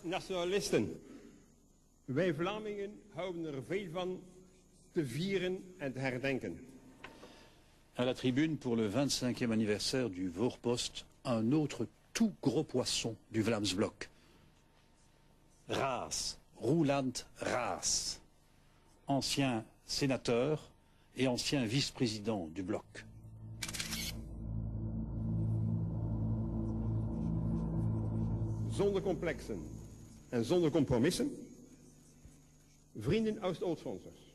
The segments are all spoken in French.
nationalisten. Wij Vlamingen houden er veel van te vieren en te herdenken. À la tribune pour le 25e anniversaire du Voorpost, un autre tout gros poisson du Vlaamsblok. Raas, Roeland Raas, ancien sénateur et ancien vice-président du bloc. Zonder complexen en zonder compromissen. Vrienden Oost-Oostfonsers,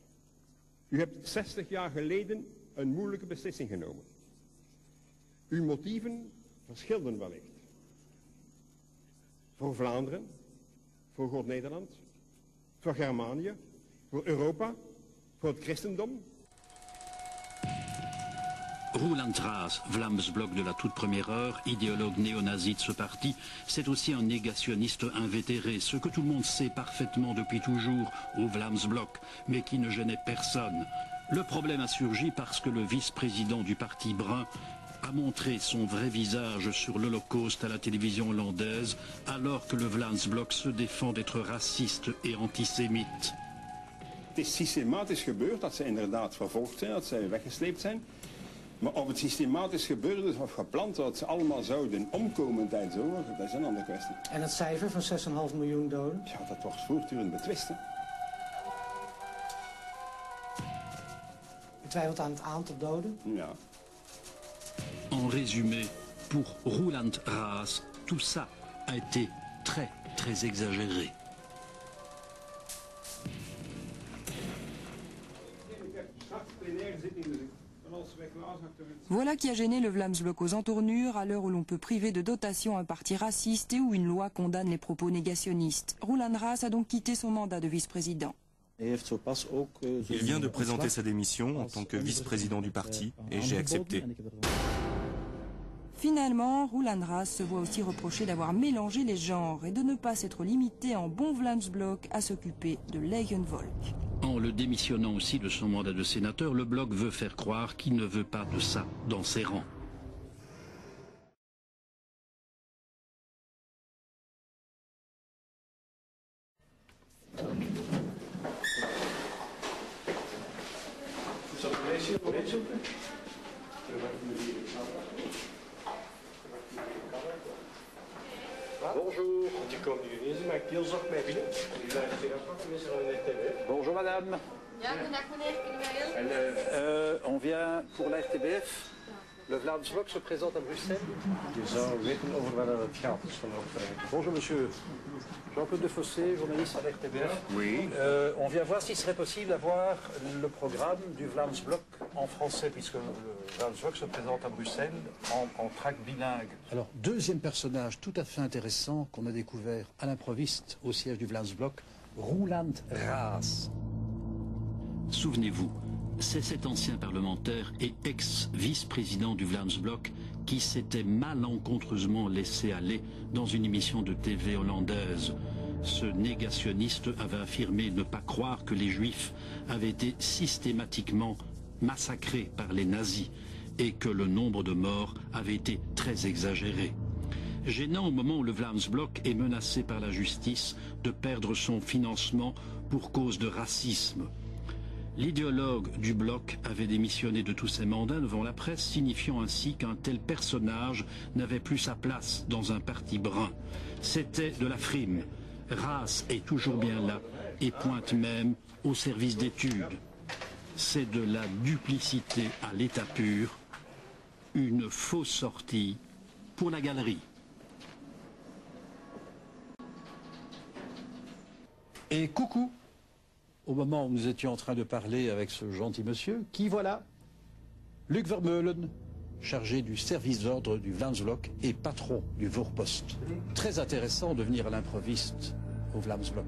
u hebt 60 jaar geleden een moeilijke beslissing genomen. Uw motieven verschilden wellicht. Voor Vlaanderen, voor God Nederland, voor Germanië, voor Europa, voor het christendom. Roeland Raas, Vlaams Blok de la toute première heure, idéologue néo-nazi de ce parti, c'est aussi un négationniste invétéré, ce que tout le monde sait parfaitement depuis toujours au Vlaams Blok, mais qui ne gênait personne. Le problème a surgi parce que le vice-président du parti brun a montré son vrai visage sur l'Holocauste à la télévision hollandaise, alors que le Vlaams Blok se défend d'être raciste et antisémite. Het is systematisch gebeurd dat ze inderdaad vervolgd zijn, dat ze weggesleept zijn. Maar of het systematisch gebeurd is of gepland dat ze allemaal zouden omkomen tijdens de oorlog, dat is een andere kwestie. En het cijfer van 6,5 miljoen doden? Ja, dat wordt voortdurend betwist. U twijfelt aan het aantal doden? Ja. En résumé, pour Roeland Raas, tout ça a été très exagéré. Voilà qui a gêné le Vlaams-Blok aux entournures à l'heure où l'on peut priver de dotation un parti raciste et où une loi condamne les propos négationnistes. Roeland Raas a donc quitté son mandat de vice-président. Il vient de présenter sa démission en tant que vice-président du parti et j'ai accepté. Finalement, Roeland Raas se voit aussi reprocher d'avoir mélangé les genres et de ne pas s'être limité en bon Vlaams-Blok à s'occuper de Leyenvolk. En le démissionnant aussi de son mandat de sénateur, le Bloc veut faire croire qu'il ne veut pas de ça dans ses rangs. Bonjour. Bonjour madame. On vient pour la RTBF. Le Vlaams Blok se présente à Bruxelles. Bonjour monsieur. Jean-Claude Defossé, journaliste à la RTBF. Oui. On vient voir s'il serait possible d'avoir le programme du Vlaams Blok en français, puisque le Vlaams Blok se présente à Bruxelles en track bilingue. Alors, deuxième personnage tout à fait intéressant qu'on a découvert à l'improviste au siège du Vlaams Blok, Roeland Raas. Souvenez-vous, c'est cet ancien parlementaire et ex-vice-président du Vlaams Blok qui s'était malencontreusement laissé aller dans une émission de TV hollandaise. Ce négationniste avait affirmé ne pas croire que les Juifs avaient été systématiquement massacrés par les nazis et que le nombre de morts avait été très exagéré. Gênant au moment où le Vlaams Blok est menacé par la justice de perdre son financement pour cause de racisme. L'idéologue du bloc avait démissionné de tous ses mandats devant la presse, signifiant ainsi qu'un tel personnage n'avait plus sa place dans un parti brun. C'était de la frime. Raas est toujours bien là et pointe même au service d'études. C'est de la duplicité à l'état pur, une fausse sortie pour la galerie. Et coucou, au moment où nous étions en train de parler avec ce gentil monsieur, qui voilà, Luc Vermeulen, chargé du service d'ordre du Vlaams Blok et patron du Voorpost. Très intéressant de venir à l'improviste au Vlaams Blok.